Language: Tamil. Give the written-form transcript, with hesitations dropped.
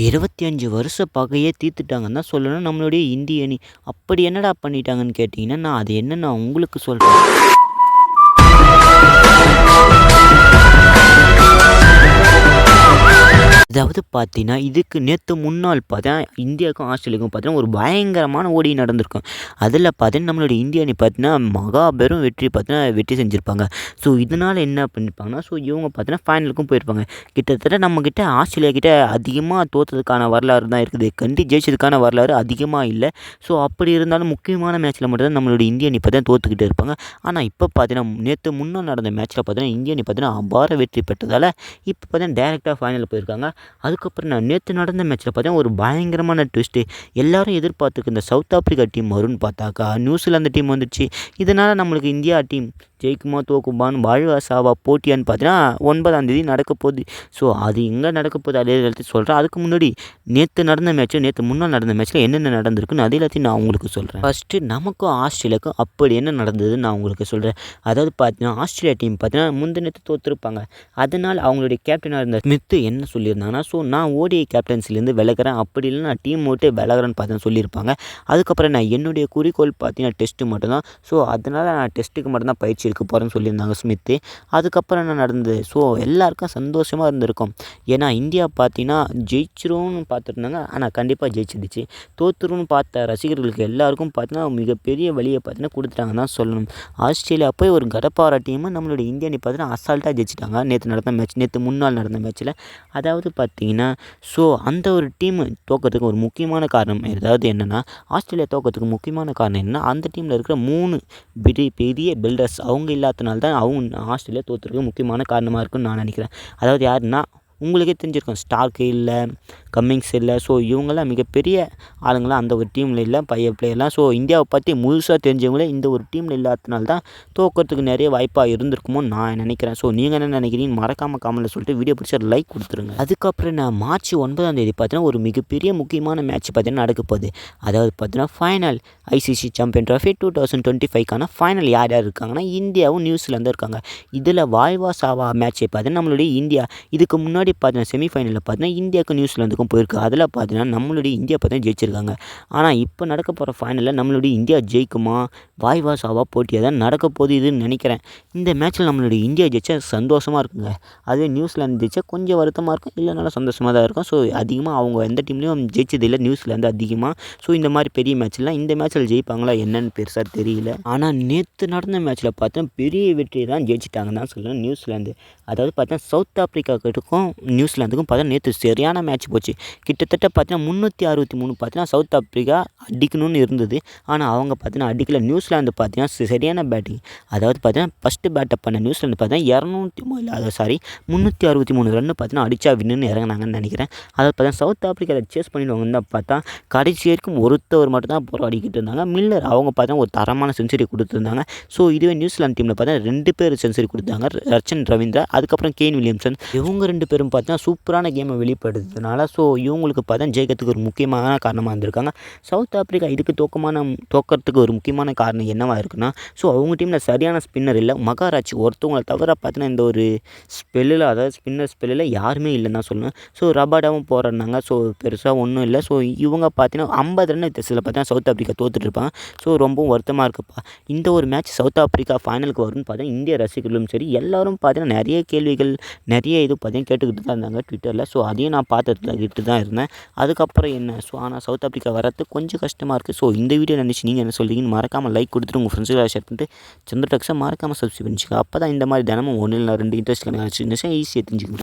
25 வருஷ பகையே தீர்த்துட்டாங்கன்னு தான் சொல்லணும் நம்மளுடைய இந்திய அணி. அப்படி என்னடா பண்ணிட்டாங்கன்னு கேட்டிங்கன்னா, நான் அது என்னன்னு நான் உங்களுக்கு சொல்றேன். அதாவது பார்த்தீங்கன்னா, இதுக்கு நேத்து முன்னாள் இந்தியாவுக்கும் ஆஸ்திரேலியாவுக்கும் பார்த்தீங்கன்னா, ஒரு பயங்கரமான போட்டி நடந்திருக்கும். அதில பார்த்தீங்கன்னா, நம்மளுடைய இந்திய அணி பார்த்தீங்கன்னா, மகாபெரும் வெற்றி செஞ்சிருப்பாங்க. ஸோ, இதனால என்ன பண்ணியிருப்பாங்கன்னா, இவங்க பார்த்தீங்கன்னா ஃபைனலுக்கும் போயிருப்பாங்க. கிட்டத்தட்ட நம்மகிட்ட ஆஸ்திரேலியா கிட்ட அதிகமாக தோத்ததுக்கான வரலாறு தான் இருக்குது. ஜெயிச்சதுக்கான வரலாறு அதிகமாக இல்ல. ஸோ, அப்படி இருந்தாலும் முக்கியமான மேட்ச்சில மட்டும் தான் நம்மளுடைய இந்திய அணி பார்த்தீங்கன்னா தோத்துக்கிட்டு இருப்பாங்க. ஆனால் இப்போ பார்த்தீங்கன்னா, நேத்து முன்னாள் நடந்த மேட்ச்சில பார்த்தீங்கன்னா, இந்திய அணி பார்த்தீங்கன்னா அபார வெற்றி பெற்றதால, இப்போ பார்த்தீங்கன்னா டைரக்ட்டா ஃபைனல் போயிருக்காங்க. அதுக்கப்புறம் நான் நேற்று நடந்த மேட்ச்சில் பார்த்தீங்கன்னா ஒரு பயங்கரமான ட்விஸ்ட்டு. எல்லாரும் எதிர்பார்த்துருக்கு இந்த சவுத் ஆப்பிரிக்கா டீம் வரும்னு பார்த்தாக்கா நியூசிலாந்து டீம் வந்துடுச்சு. இதனால் நம்மளுக்கு இந்தியா டீம் ஜெயிக்குமா தோக்குமான்னு வாழ்வா சாவா போட்டியான்னு பார்த்தீங்கன்னா 9ஆம் தேதி நடக்க போகுது. ஸோ அது எங்கே நடக்க போகுது அதே எல்லாத்தையும் சொல்கிறேன். அதுக்கு முன்னாடி நேற்று முன்னாள் நடந்த மேட்ச்சில் என்னென்ன நடந்திருக்குன்னு அது எல்லாத்தையும் நான் உங்களுக்கு சொல்கிறேன். ஃபஸ்ட்டு நமக்கும் ஆஸ்திரேலியாவுக்கும் அப்படி என்ன நடந்ததுன்னு நான் உங்களுக்கு சொல்கிறேன். அதாவது பார்த்தீங்கன்னா ஆஸ்திரேலியா டீம் பார்த்தீங்கன்னா முந்தினத்து தோற்றுருப்பாங்க. அதனால் அவங்களுடைய கேப்டனாக இருந்த ஸ்மித்து என்ன சொல்லியிருந்தாங்கன்னா, நான் ஓடிஐ கேப்டன்சிலேருந்து விலகிறேன், அப்படி இல்லை நான் டீம் விட்டு விலகிறேன்னு பார்த்தீங்கன்னா சொல்லியிருப்பாங்க. அதுக்கப்புறம் நான் என்னுடைய குறிக்கோள் பார்த்தீங்கன்னா டெஸ்ட்டு மட்டும்தான். அதனால் நான் டெஸ்ட்டுக்கு மட்டும்தான் பயிற்சி எடுக்க போகிறேன்னு சொல்லியிருந்தாங்க ஸ்மித்து. அதுக்கப்புறம் என்ன நடந்தது? எல்லாருக்கும் சந்தோஷமாக இருந்திருக்கும். ஏன்னா இந்தியா பார்த்தீங்கன்னா ஜெயிச்சிரும்னு பார்த்துருந்தாங்க. ஆனால் கண்டிப்பாக ஜெயிச்சிடுச்சு. தோற்றுரும்னு பார்த்த ரசிகர்களுக்கு எல்லாருக்கும் பார்த்தீங்கன்னா மிகப்பெரிய வழியை பார்த்தீங்கன்னா கொடுத்துட்டாங்கன்னு தான் சொல்லணும். ஆஸ்திரேலியா போய் ஒரு கடப்பார டீமை நம்மளுடைய இந்திய அணி பார்த்தீங்கன்னா அசால்ட்டாக ஜெயிச்சிட்டாங்க. நேற்று முன்னாள் நடந்த மேட்ச்சில். அதாவது பார்த்தீங்கன்னா அந்த ஒரு டீம் தோக்கிறதுக்கு ஒரு முக்கியமான காரணம் ஏதாவது என்னென்னா, ஆஸ்திரேலியா தோக்கிறதுக்கு முக்கியமான காரணம் என்னென்னா, அந்த டீமில் இருக்கிற 3 பெரிய பில்டர்ஸ் அவங்க இல்லாதனால தான் ஆஸ்திரேலியா தோற்றுறதுக்கு முக்கியமான காரணமாக இருக்குன்னு நான் நினைக்கிறேன். அதாவது யாருன்னா உங்களுக்கே தெரிஞ்சிருக்கும். ஸ்டார்க்கு இல்லை, கம்மிங்ஸ் இல்லை. இவங்கெல்லாம் மிகப்பெரிய ஆளுங்களாம் அந்த ஒரு டீமில் இல்லை, பிளேயர்லாம். இந்தியாவை பற்றி முழுசாக தெரிஞ்சவங்களே இந்த ஒரு டீமில் இல்லாதனால தான் தோக்கிறதுக்கு நிறைய வாய்ப்பாக இருந்திருக்குமோ நான் நினைக்கிறேன். நீங்கள் என்ன நினைக்கிறீங்கன்னு மறக்காமல் கமெண்ட்டில் சொல்லிட்டு வீடியோ பிடிச்சா லைக் கொடுத்துருங்க. அதுக்கப்புறம் நான் மார்ச் 9ஆம் தேதி பார்த்தீங்கன்னா ஒரு மிகப்பெரிய முக்கியமான மேட்ச் பார்த்தீங்கன்னா நடக்க போகுது. அதாவது பார்த்தீங்கன்னா ஃபைனல் ஐசிசி சாம்பியன் ட்ராஃபி 2025க்கான ஃபைனல் யார் இருக்காங்கன்னா இந்தியாவும் நியூசிலாந்தும் இருக்காங்க. இதில் வாழ்வா சாவா மேட்சை பார்த்தீங்கன்னா நம்மளுடைய இந்தியா இதுக்கு முன்னாடி பார்த்தீங்கன்னா செமிஃபைனலில் பார்த்தீங்கன்னா இந்தியாவுக்கும் நியூசிலாந்துக்கும் போயிருக்கு. அதில் பார்த்தீங்கன்னா நம்மளுடைய இந்தியா பார்த்தீங்கன்னா ஜெயிச்சிருக்காங்க. ஆனால் இப்போ நடக்க போகிற ஃபைனலில் நம்மளுடைய இந்தியா ஜெயிக்குமா வாய்வா சாவா போட்டியாக தான் நடக்க போகுது இதுன்னு நினைக்கிறேன். இந்த மேட்ச்சில் நம்மளுடைய இந்தியா ஜெயிச்சா சந்தோஷமாக இருக்குங்க. அதுவே நியூசிலாந்து ஜெயிச்சா கொஞ்சம் வருத்தமாக இருக்கும், இல்லைனாலும் சந்தோஷமாக தான் இருக்கும். அதிகமாக அவங்க எந்த டீம்லேயும் ஜெயிச்சது இல்லை நியூசிலாந்து அதிகமாக. இந்த மாதிரி பெரிய மேட்ச்லாம் இந்த மேட்ச்சில் ஜெயிப்பாங்களா என்னன்னு பெருசாக தெரியல. ஆனால் நேற்று நடந்த மேட்ச்சில் பார்த்தா பெரிய வெற்றி தான் ஜெயிச்சிட்டாங்கன்னு தான் சொல்லணும் நியூசிலாந்து. அதாவது பார்த்தா சவுத் ஆப்பிரிக்காவுக்கும் நியூசிலாந்துக்கும் பார்த்தீங்கன்னா நேற்று சரியான மேட்ச் போச்சு. கிட்டத்தட்ட பார்த்தீங்கன்னா 363 பார்த்தீங்கன்னா சவுத் ஆப்பிரிக்கா அடிக்கணும்னு இருந்தது. ஆனால் அவங்க பார்த்தீங்கன்னா அடிக்கல. நியூசிலாந்து பார்த்தீங்கன்னா சரியான பேட்டிங். அதாவது பார்த்தீங்கன்னா ஃபஸ்ட்டு பேட்டப் பண்ண நியூசிலாந்து பார்த்தீங்கன்னா 363 ரன்னு பார்த்தீங்கன்னா அடிச்சா வின்னுன்னு இறங்கினாங்கன்னு நினைக்கிறேன். அதாவது பார்த்தீங்கன்னா சவுத் ஆப்பிரிக்காவில் சேஸ் பண்ணிடுவாங்கன்னு தான் பார்த்தா கடைசி வரைக்கும் ஒருத்தவர் மட்டும் தான் போராடிக்கிட்டு இருந்தாங்க. மில்லர் அவங்க பார்த்தீங்கன்னா ஒரு தரமான செஞ்சுரி கொடுத்துருந்தாங்க. இதுவே நியூசிலாந்து டீமில் பார்த்தீங்கன்னா 2 பேர் செஞ்சுரி கொடுத்தாங்க. ரச்சன் ரவீந்திரா அதுக்கப்புறம் கேன் வில்லியம்சன். இவங்க 2 பேரும் பார்த்தீங்கன்னா சூப்பரான கேமை வெளிப்படுத்துறதுனால இவங்களுக்கு பார்த்தா ஜெயிக்கிறதுக்கு ஒரு முக்கியமான காரணமாக இருந்திருக்காங்க. சவுத் ஆப்பிரிக்கா இதுக்கு தோக்கிறதுக்கு ஒரு முக்கியமான காரணம் என்னவா இருக்குன்னா, அவங்க டீமில் சரியான ஸ்பின்னர் இல்லை. மகாராஜ் ஒருத்தவங்களை தவிர பார்த்தீங்கன்னா இந்த ஒரு ஸ்பெல்லில், அதாவது ஸ்பெல்லில் யாருமே இல்லைன்னு தான் சொல்லணும். ரபாடாவும் போராடினாங்க. பெருசாக ஒன்றும் இல்லை. இவங்க பார்த்தீங்கன்னா 50 ரன் வித்தியாசத்தில் பார்த்தீங்கன்னா சவுத் ஆப்பிரிக்கா தோத்துட்டு இருப்பாங்க. ரொம்பவும் வருத்தமாக இருக்குப்பா. இந்த ஒரு மேட்ச் சவுத் ஆப்பிரிக்கா ஃபைனலுக்கு வரும்னு பார்த்தீங்கன்னா இந்திய ரசிகர்களும் சரி எல்லாரும் பார்த்தீங்கன்னா நிறைய கேள்விகள் நிறைய இது பார்த்தீங்கன்னா கேட்டுக்கிட்டு தான் இருந்தாங்க ட்விட்டரில். அதையும் நான் பார்த்துக்கிட்டு தான் இருந்தேன். அதுக்கப்புறம் என்ன ஆனால் சவுத் ஆப்பிரிக்கா வரது கொஞ்சம் கஷ்டமாக இருக்குது. இந்த வீடியோ நினச்சி நீங்கள் என்ன சொல்கிறீங்கன்னு மறக்காமல் லைக் கொடுத்துட்டு உங்கள் ஃப்ரெண்ட்ஸுக்கு ஷேர் பண்ணிட்டு சந்திர டக்ஸை மறக்காமல் சப்ஸ்கிரைப் பண்ணிச்சுங்க. அப்போ தான் இந்த மாதிரி தினமும் 1 இல்லை 2 இன்ட்ரெஸ்ட் ஈஸியாக தெரிஞ்சுக்கணும்.